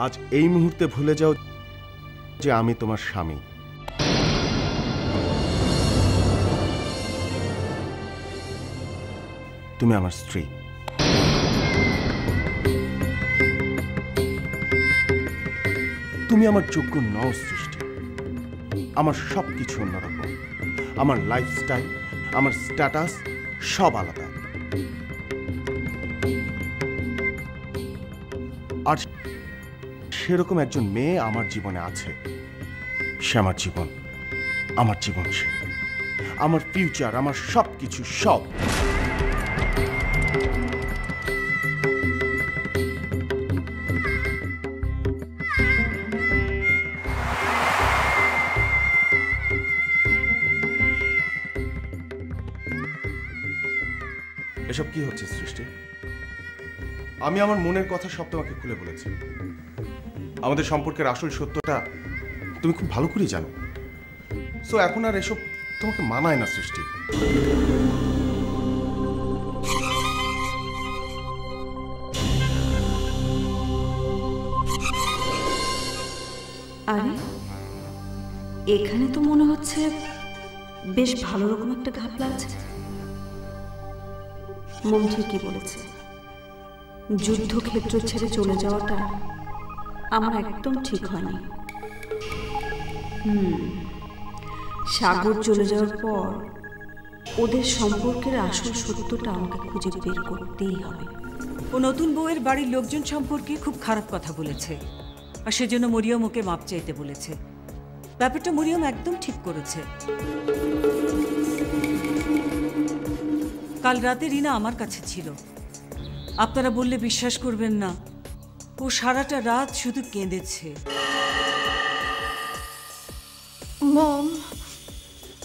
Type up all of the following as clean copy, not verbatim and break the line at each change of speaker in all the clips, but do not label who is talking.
আজ এই মুহূর্তে ভুলে যাও যে আমি তোমার স্বামী। তুমি আমার স্ত্রী। তুমি আমার যোগ্য নও সৃষ্টি। আমার সবকিছু অন্যরকম। আমার লাইফস্টাইল, আমার স্ট্যাটাস সব আলাদা। আর সেরকম একজন মেয়ে আমার জীবনে আছে। সে আমার জীবন, আমার জীবন সে, আমার ফিউচার, আমার সবকিছু সব। এসব কি হচ্ছে সৃষ্টি? আমি আমার মনের কথা সব তোমাকে খুলে বলেছি। আমাদের সম্পর্কের আসল সত্যটা তুমি খুব ভালো করেই জানো। সো এখন আর এসব তোমাকে মানায় না সৃষ্টি।
আরে এখানে তো মনে হচ্ছে বেশ ভালো রকম একটা ঘাপলা আছে। মন ঠিকই বলেছে, যুদ্ধক্ষেত্র ছেড়ে চলে যাওয়াটা আমার একদম ঠিক হয়নি। সাগর চলে যাওয়ার পর ওদের সম্পর্কের আসল সত্যটা আমাকে খুঁজে বের করতেই হবে।
ও নতুন বউয়ের বাড়ির লোকজন সম্পর্কে খুব খারাপ কথা বলেছে, আর সেজন্য মরিয়ম ওকে মাপ চাইতে বলেছে। ব্যাপারটা মরিয়ম একদম ঠিক করেছে। কাল রাতে রিনা আমার কাছে ছিল। আপনারা বললে বিশ্বাস করবেন না, ও সারাটা রাত শুধু কেঁদেছে।
মম,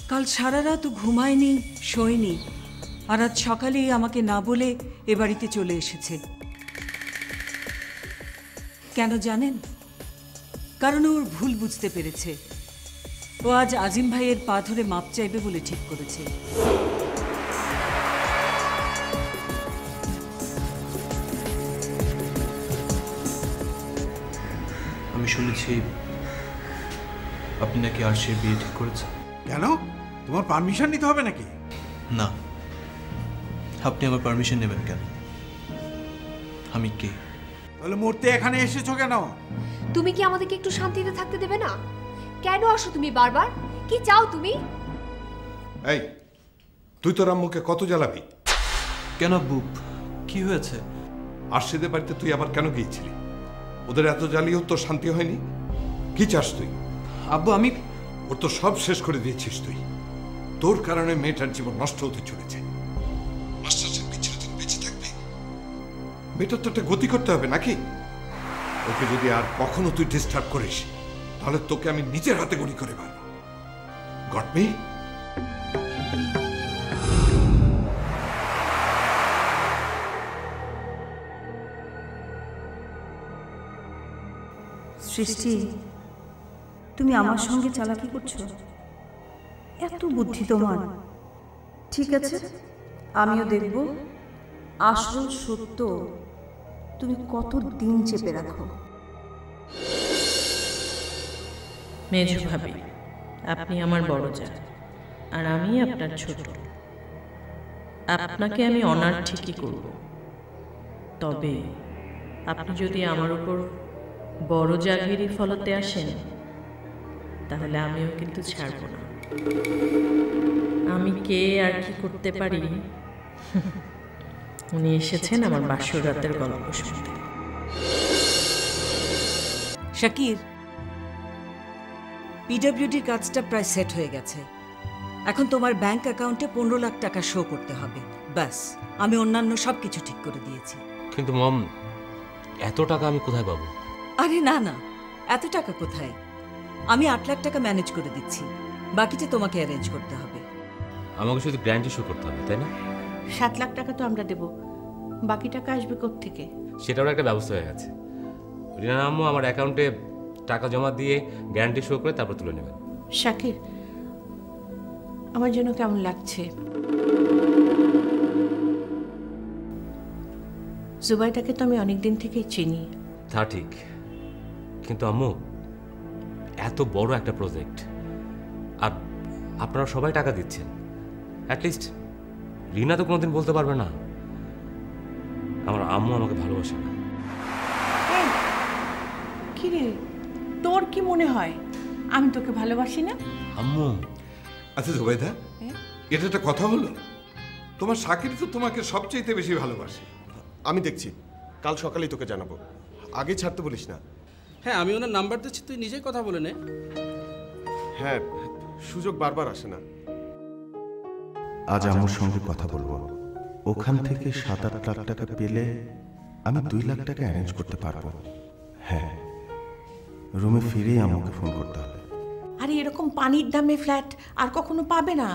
কাল সারা রাত ও ঘুমায়নি, শোয়নি, আর আজ সকালেই আমাকে না বলে এ বাড়িতে চলে এসেছে। কেন জানেন? কারণ ওর ভুল বুঝতে পেরেছে। ও আজ আজিম ভাইয়ের পা ধরে মাপ চাইবে বলে ঠিক করেছে।
আমি শুনেছি আপনি নাকি আরশির বিয়ে ঠিক করেছেন।
কেন? তোমার পারমিশন নিতে হবে নাকি?
না, আপনি আমার পারমিশন নেবেন কেন? আমি কে?
তাহলে মূর্তি এখানে এসেছো কেন?
তুমি কি আমাদেরকে একটু শান্তিতে থাকতে দেবে না? কেন আসো তুমি বারবার? কি চাও তুমি?
এই, তুই তোর আম্মুকে কত জ্বালাবি?
কেন আব্বু, কি হয়েছে?
আরশিদের বাড়িতে তুই আবার কেন গিয়েছিলি? ওদের এত জ্বালিয়েও তোর শান্তি হয়নি? কি চাস তুই?
আব্বু আমি...
ওর তো সব শেষ করে দিয়েছিস তুই। তোর কারণে মেয়েটার জীবন নষ্ট হতে চলেছে। মাস্টার বিচ্ছিন্ন বেঁচে থাকবে? মেয়েটার তো একটা গতি করতে হবে নাকি? ওকে যদি আর কখনো তুই ডিস্টার্ব করিস তাহলে তোকে আমি নিজের হাতে গুলি করে মারব। Goat me?
সৃষ্টি, তুমি আমার সঙ্গে চালাকি করছো? এত বুদ্ধি তোমার? ঠিক আছে, আমিও দেখব আসল সত্য তুমি কত দিন চেপে রাখো।
মেজো ভাবি, আপনি আমার বড় যা আর আমি আপনার ছোট। আপনাকে আমি অনার ঠিকই করব, তবে আপনি যদি আমার উপর বড় জাগিরি ফলাতে আসেন তাহলে আমিও কিন্তু ছাড়ব না। আমি কে আর কি করতে পারি? উনি এসেছেন আমার বাসর রাতের গল্প শুনতে।
শাকির, পিডব্লিউডির কাজটা প্রায় সেট হয়ে গেছে। এখন তোমার ব্যাংক অ্যাকাউন্টে 15 লাখ টাকা শো করতে হবে। ব্যাস, আমি অন্যান্য সবকিছু ঠিক করে দিয়েছি।
কিন্তু মম, এত টাকা আমি কোথায় পাবো?
আরে না না, এত টাকা কোথায়? আমি 8 লাখ টাকা ম্যানেজ করে দিচ্ছি, বাকিটা তোমাকে অ্যারেঞ্জ করতে হবে।
আমাকে শুধু গ্র্যান্টি শো করতে হবে, তাই না?
7 লাখ টাকা তো আমরা দেব, বাকি টাকা আসবে কোত্থেকে?
সেটারও একটা ব্যবস্থা হয়ে গেছে। রিনা আম্মু আমার অ্যাকাউন্টে টাকা জমা দিয়ে গ্যারান্টি শো করে তারপর তুলে নেবেন।
শাকির, আমার জন্য কেমন লাগছে? জুবাইদাকে তো আমি অনেকদিন থেকেই চিনি।
তা ঠিক, কিন্তু আম্মু, এত বড় একটা প্রজেক্ট, আর আপনারা সবাই টাকা দিচ্ছেন, অ্যাটলিস্ট রিনা তো কোনোদিন বলতে পারবে না আমার আম্মু আমাকে ভালোবাসে না।
কি রে, তোর কি মনে হয় আমি তোকে ভালোবাসি না?
আম্মু,
আচ্ছা জুবাইদা, এটা একটা কথা হলো? তোমার শাকির তো তোমাকে সবচাইতে বেশি ভালোবাসে।
আমি দেখছি, কাল সকালেই তোকে জানাবো। আগে ছাড়তে বলিস না।
হ্যাঁ, আমি ওনার নাম্বার দিচ্ছি, তুই নিজেই কথা বলে নে।
হ্যাঁ, সুযোগ বারবার আসে না। আজ আমার সঙ্গে কথা বলবো। ওখান থেকে 7-8 লাখ টাকা পেলে আমি 2 লাখ টাকা অ্যারেঞ্জ করতে পারবো। হ্যাঁ, রুমে ফিরেই আমাকে ফোন করতে হবে।
আরে এরকম পানির দামে ফ্ল্যাট আর কখনো পাবে না।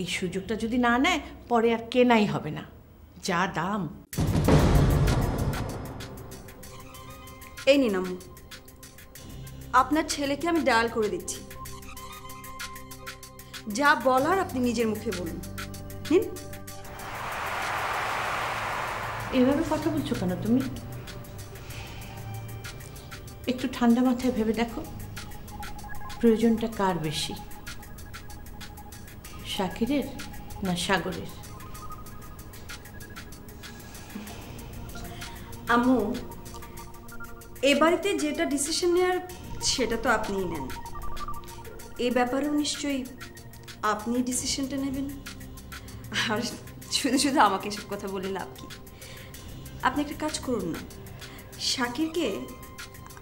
এই সুযোগটা যদি না নেয় পরে আর কেনাই হবে না, যা দাম।
এই নিন আম্মু, আপনার ছেলেকে আমি ডায়াল করে দিচ্ছি। যা বলার আপনি নিজের মুখে বলুন। নিন।
এভাবে কথা বলছো কেন তুমি? একটু ঠান্ডা মাথায় ভেবে দেখো, প্রয়োজনটা কার বেশি, শাকিরের না সাগরের?
আম্মু, এ বাড়িতে যেটা ডিসিশন নেওয়ার সেটা তো আপনিই নেন। এই ব্যাপারেও নিশ্চয়ই আপনি ডিসিশনটা নেবেন। আর শুধু শুধু আমাকে এসব কথা বলে লাভ কি? আপনি একটা কাজ করুন না, শাকিরকে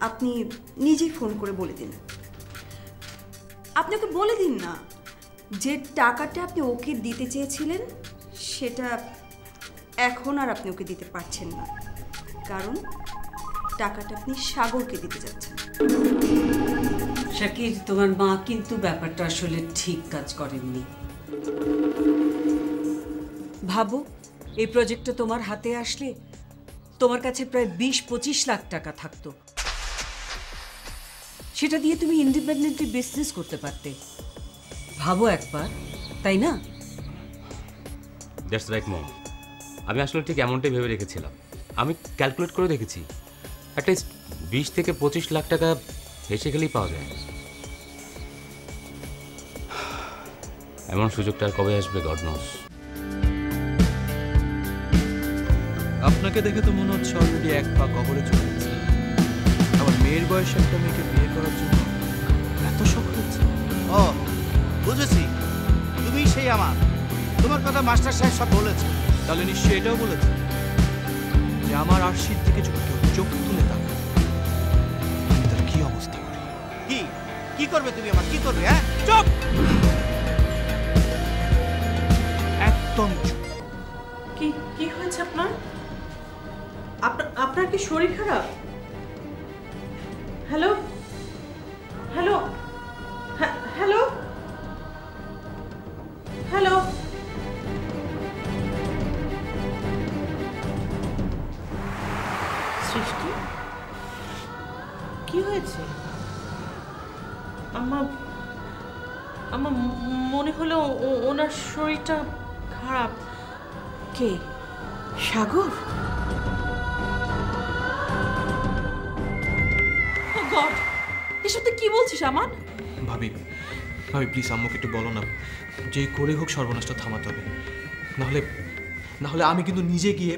আপনি নিজেই ফোন করে বলে দিন। আপনি ওকে বলে দিন না যে টাকাটা আপনি ওকে দিতে চেয়েছিলেন সেটা এখন আর আপনি ওকে দিতে পারছেন না, কারণ টাকাটা আপনি সাগরকে দিতে যাচ্ছেন।
শাকির, তোমার মা কিন্তু ব্যাপারটা আসলে ঠিক কাজ করেননি। ভাবো, এই প্রজেক্টটা তোমার হাতে আসলে তোমার কাছে প্রায় 20-25 লাখ টাকা থাকতো। সেটা দিয়ে তুমি ইন্ডিপেন্ডেন্টলি বিজনেস করতে পারতে। ভাবো একবার, তাই না?
দ্যাটস রাইট মম। আমি আসলে ঠিক এমনটাই ভেবে রেখেছিলাম। আমি ক্যালকুলেট করে দেখেছি, অ্যাটলিস্ট 20 থেকে 25 লাখ টাকা হেসে গেলেই পাওয়া যায়। এমন সুযোগটা আর কবে আসবে গড নোস।
আপনাকে দেখে তো মনে হচ্ছে অলরেডি এক পা কবরে চলে গেছে। আমার মেয়ের বয়সে একটা মেয়েকে বিয়ে করার জন্য এত শখ হচ্ছে।
ও বুঝেছি, তুমি সেই আমার, তোমার কথা মাস্টার সাহেব সব বলেছে।
তাহলে নিশ্চয়ই এটাও বলেছে যে আমার আরশির দিকে যদি কেউ চোখ তুলে তাকায় আমি তার কি অবস্থা করি।
কি করবে তুমি আমার, কি করবে? হ্যাঁ, চুপ, একদম চুপ।
কি কি হয়েছে আপনার? আপনার কি শরীর খারাপ? Hello hello hello hello. সৃষ্টি, কি হয়েছে? আমার মনে হলো ওনার শরীরটা খারাপ। কে? সাগর? ও গড, এসব তুই কি বলছিস আমান?
ভাবি ভাবি প্লিজ আম্মুকে একটু বলো না, যেই করে হোক সর্বনাশটা থামাতে হবে, নাহলে আমি কিন্তু নিজে গিয়ে।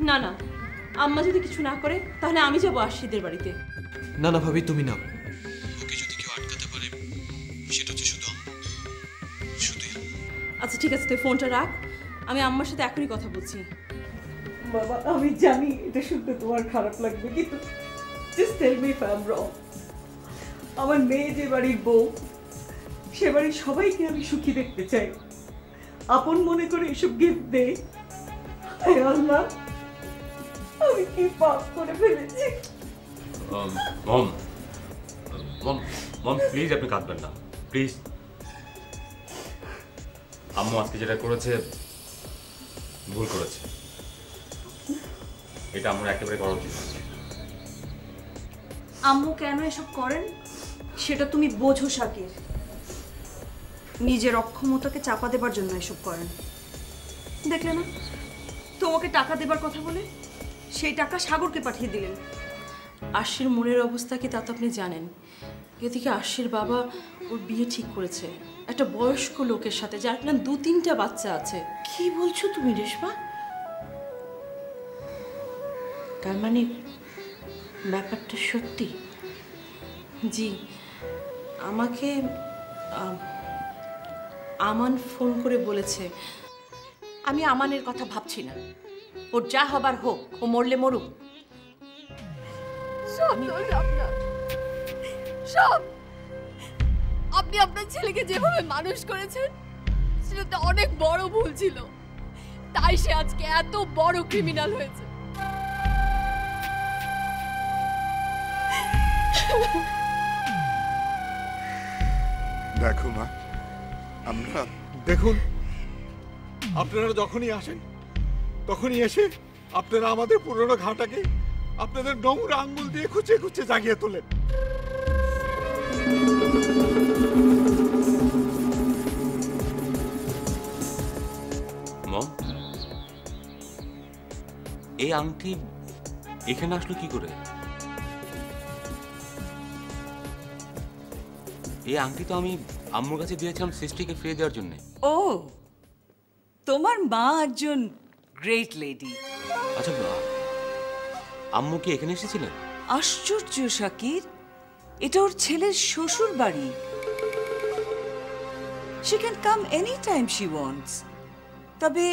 না না, আম্মা যদি কিছু না করে তাহলে আমি যাবো আশিদের বাড়িতে।
না না ভাবি, তুমি না, ওকে যদি কেউ আটকাতে পারে সেটা হচ্ছে শুধু শুধুই।
আচ্ছা ঠিক আছে, তুই ফোনটা রাখ, আমি আম্মার সাথে এখনই কথা বলছি।
বাবা, আমি জানি এটা শুনতে তোমার খারাপ লাগবে, কিন্তু just tell me if I am wrong. আমার মেয়ে যে বাড়ির বউ, সে বাড়ির সবাইকে আমি সুখী দেখতে চাই। আপন মনে করে এসব গিফট দে। আল্লাহ, আমি কি পাপ করে ফেলেছি।
মম মম মম প্লিজ আপনি কাঁদবেন না, প্লিজ। আম্মু আজকে যেটা করেছে ভুল করেছে, এটা আমরা একেবারে করা উচিত।
আম্মু কেন এসব করেন সেটা তুমি বোঝো শাকির। নিজের অক্ষমতাকে চাপা দেবার জন্য এসব করেন। দেখলে না, তোমাকে টাকা দেবার কথা বলে সেই টাকা সাগরকে পাঠিয়ে দিলেন।
আশির মনের অবস্থা কি তা তো আপনি জানেন। এদিকে আশির বাবা ওর বিয়ে ঠিক করেছে একটা বয়স্ক লোকের সাথে, যার কিনা 2-3টা বাচ্চা আছে। কি বলছো তুমি রেশমা? তার মানে ব্যাপারটা সত্যি? জি, আমাকে আমান ফোন করে বলেছে। আমি আমানের কথা ভাবছি না, ওর যা হবার হোক, ও মরলে মরুক।
সব আপনি আপনার ছেলেকে যেভাবে মানুষ করেছেন সেটা তো অনেক বড় ভুল ছিল, তাই সে আজকে এত বড় ক্রিমিনাল হয়েছে।
দেখো মা, আমরা
দেখুন, আপনারা যখনই আসেন তখনই এসে আপনারা আমাদের পুরনো ঘাটাকে আপনাদের নোংরা আঙ্গুল দিয়ে খুঁচে খুঁচে জাগিয়ে তোলেন।
মম, এই আংটি এখানে আসলো কি করে? এই আংটি তো আমি আম্মুর কাছে দিয়েছিলাম সৃষ্টিকে ফিরিয়ে দেওয়ার জন্য।
ও, তোমার মা একজন গ্রেট লেডি।
আচ্ছা, আম্মু কি এখানে এসেছিলেন?
আশ্চর্য শাকির, এটা ওর ছেলের শ্বশুর বাড়ি। She can come any time she wants. তবে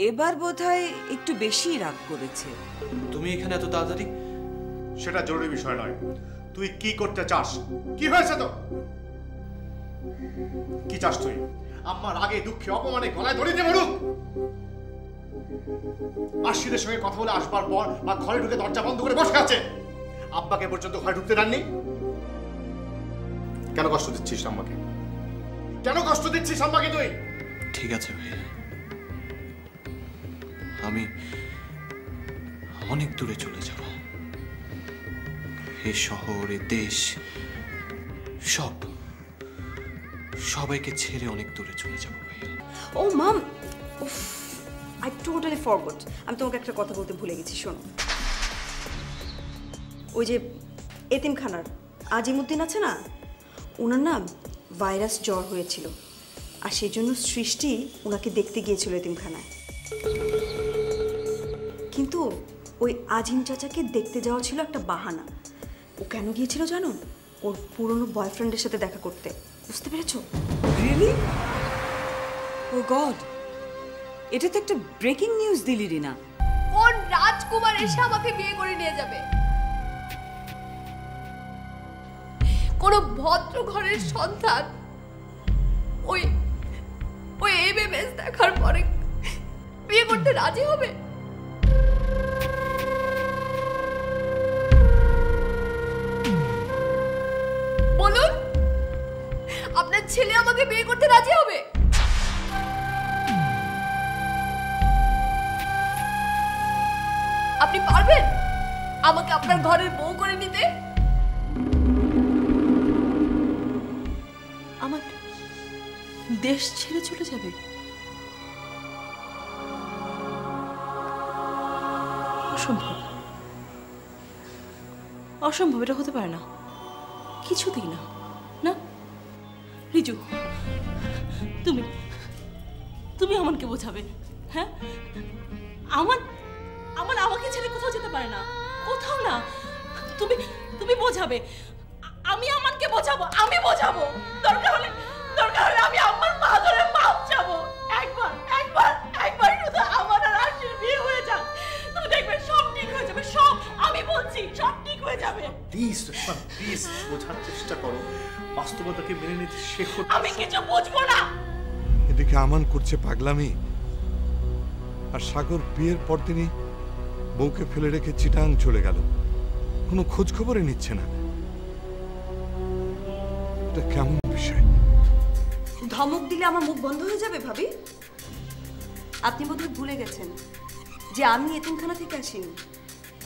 এবার বোধহয় একটু বেশি রাগ করেছে।
তুমি এখানে এত তাড়াতাড়ি? সেটা জরুরি বিষয় নয়। তুই কি করতে চাস? কি হয়েছে তো? কি চাস তুই? আম্মার আগে দুঃখে অপমানে গলায় দড়ি দিয়ে মরুক? আশিদের সঙ্গে কথা বলে আসবার পর মা ঘরে ঢুকে দরজা বন্ধ করে বসে আছে। আব্বাকে পর্যন্ত ঘরে ঢুকতে দেননি। কেন কষ্ট দিচ্ছিস আম্মাকে? কেন কষ্ট দিচ্ছিস আম্মাকে তুই?
ঠিক আছে ভাই, আমি অনেক দূরে চলে যাব। এ শহর, এ দেশ, সবাইকে ছেড়ে অনেক দূরে চলে যাব ভাইয়া।
ও মাম, আই টোটালি ফরগট। আমি তোমাকে একটা কথা বলতে ভুলে গেছি, শোনো। ওই যে এতিমখানার আজিমুদ্দিন আছে না, ওনার না ভাইরাস জ্বর হয়েছিল, আর সেই জন্য সৃষ্টি ওনাকে দেখতে গিয়েছিল এতিমখানায়। কিন্তু ওই আজিম চাচাকে দেখতে যাওয়া ছিল একটা বাহানা। ও কেন গিয়েছিল জানো? ওর পুরনো বয়ফ্রেন্ডের সাথে দেখা করতে। বুঝতে পেরেছো?
রিয়েলি? ও গড, এটা তো একটা ব্রেকিং নিউজ দিলি রিনা।
কোন রাজকুমার এসে আমাকে বিয়ে করে নিয়ে যাবে? কোন ভদ্র ঘরের সন্তান ওই এমএমএস দেখার পরে বিয়ে করতে রাজি হবে? বলুন, আপনার ছেলে আমাকে বিয়ে করতে রাজি হবে? আপনি পারবেন আমাকে আপনার ঘরের বউ করে নিতে?
আমার দেশ ছেড়ে চলে যাবে? অসম্ভব, অসম্ভব, এটা হতে পারে না, কিছুতেই না। না রিজু, তুমি তুমি আমাকে বোঝাবে। হ্যাঁ, আমাকে ছেড়ে কোথাও যেতে পারে না, কোথাও না। তুমি বোঝাবে, আমি আমাকে বোঝাবো, আমি বোঝাবো। দরকার হলে আমি আমার মা ধরে মাপ চাবো। একবার শুধু আমার আর আশির বিয়ে হয়ে যাক, তুমি দেখবে সব ঠিক হয়ে যাবে। সব, আমি বলছি, সব ঠিক হয়ে যাবে।
প্লিজ রেশমা, প্লিজ বোঝার চেষ্টা করো, বাস্তবতাকে মেনে নিতে শেখো।
আমি কিছু বুঝবো না।
এদিকে আমান করছে পাগলামি, আর সাগর বিয়ের পরদিনই বউকে ফেলে রেখে চিটাং চলে গেল, কোনো খোঁজ খবরই নিচ্ছে না। এটা কেমন বিষয়?
ধমক দিলে আমার মুখ বন্ধ হয়ে যাবে ভাবি? আপনি বোধহয় ভুলে গেছেন যে আমি এতিমখানা থেকে আসিনি,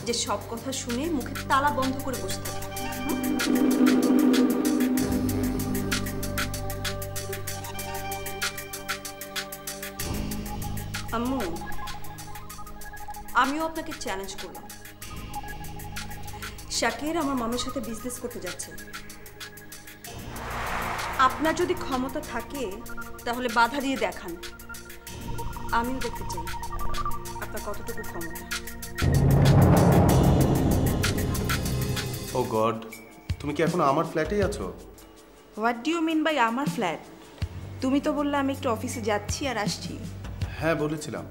যে সব কথা শুনে মুখে তালা বন্ধ করে বসে থাকি। আম্মু, আমিও আপনাকে চ্যালেঞ্জ করলাম। শাকির আমার মামের সাথে বিজনেস করতে যাচ্ছে। আপনার যদি ক্ষমতা থাকে তাহলে বাধা দিয়ে দেখান, আমিও দেখতে চাই আপনার কতটুকু ক্ষমতা।
ও গড, তুমি কি এখনো আমার ফ্ল্যাটেই আছো?
What do you mean by আমার ফ্ল্যাট? তুমি তো বললে আমি একটু অফিসে যাচ্ছি আর আসছি।
হ্যাঁ বলেছিলাম,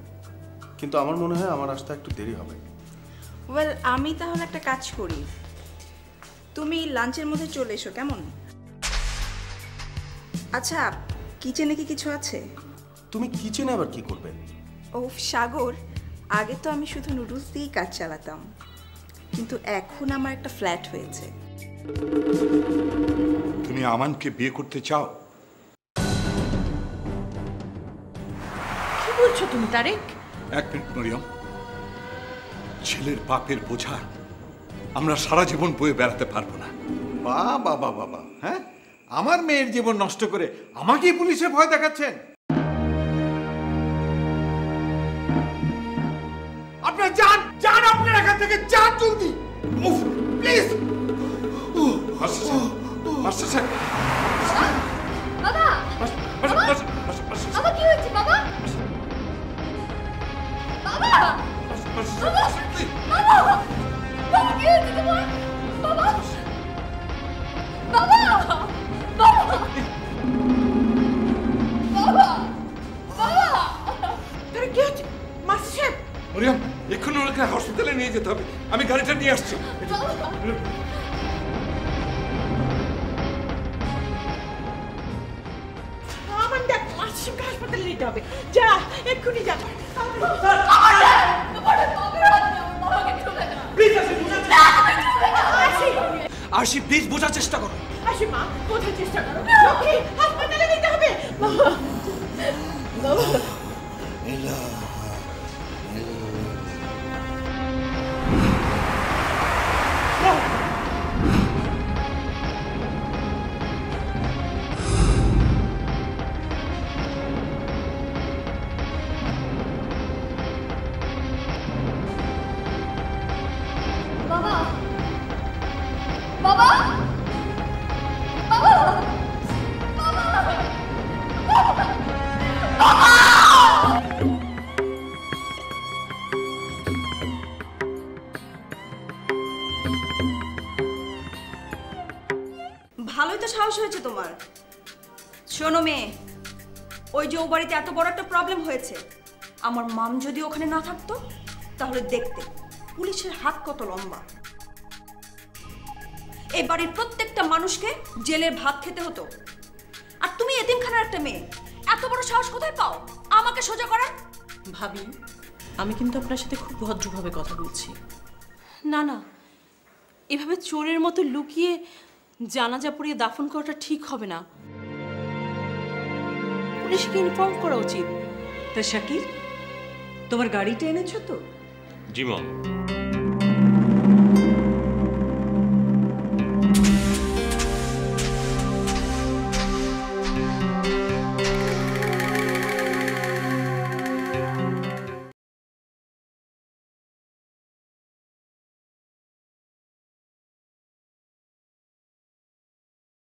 কিন্তু আমার মনে হয় আমার আসতে একটু দেরি হবে।
ওয়েল, আমি তাহলে একটা কাজ করি, তুমি লাঞ্চের মধ্যে চলে এসো, কেমন? আচ্ছা, কিচেনে কি কিছু আছে?
তুমি কিচেনে আবার কি করবে?
ও সাগর, আগে তো আমি শুধু নুডলস দিয়েই কাজ চালাতাম, কিন্তু এখন আমার একটা ফ্ল্যাট হয়েছে।
তুমি আমানকে বিয়ে করতে চাও?
কি বলছো তুমি তারেক?
এক মিনিট মরিয়ম, ছেলের পাপের বোঝা আমরা সারা জীবন বয়ে বেড়াতে পারবো না।
বাবা বাবা বাবা, হ্যাঁ, আমার মেয়ের জীবন নষ্ট করে আমাকেই পুলিশে ভয় দেখাচ্ছেন? আপনার যান যান, আপনার এখান থেকে যান জলদি, প্লিজ।
মাস্টার সাহেব,
বাবা বাবা কি হয়েছে বাবা? বাবা বাবা বাবা কি হয়েছে তোমার? বাবা বাবা বাবা বাবা বাবা,
তোর কি হচ্ছে? মাস্টার সাহেব,
মরিয়ম, এক্ষুনি ওনাকে হসপিটালে নিয়ে যেতে হবে। আমি গাড়িটা নিয়ে আসছি।
আমার দেখ, মাস্টার সাহেবকে হাসপাতালে নিতে হবে। যা, এক্ষুনি যা।
আরশি প্লিজ বোঝার চেষ্টা করো।
আসি মা, বোঝার চেষ্টা করো। লক্ষ্মী, হাসপাতালে নিতে হবে। বাবা বাবা,
বাবা বাবা বাবা
ভালোই তো সাহস হয়েছে তোমার। শোনো মেয়ে, ওই যে ও বাড়িতে এত বড় একটা প্রবলেম হয়েছে, আমার মাম যদি ওখানে না থাকতো তাহলে দেখতে পুলিশের হাত কত লম্বা। এই বাড়ির প্রত্যেকটা মানুষকে জেলের ভাত খেতে হতো, আর তুমি এতিমখানার একটা মেয়ে, এত বড় সাহস কোথায় পাও আমাকে সোজা করার?
ভাবি, আমি কিন্তু আপনার সাথে খুব ভদ্রভাবে কথা বলছি। না না, এভাবে চোরের মতো লুকিয়ে জানাজা পড়িয়ে দাফন করাটা ঠিক হবে না। পুলিশকে ইনফর্ম করা উচিত।
তা শাকির, তোমার গাড়িটা এনেছো তো?
জি মম।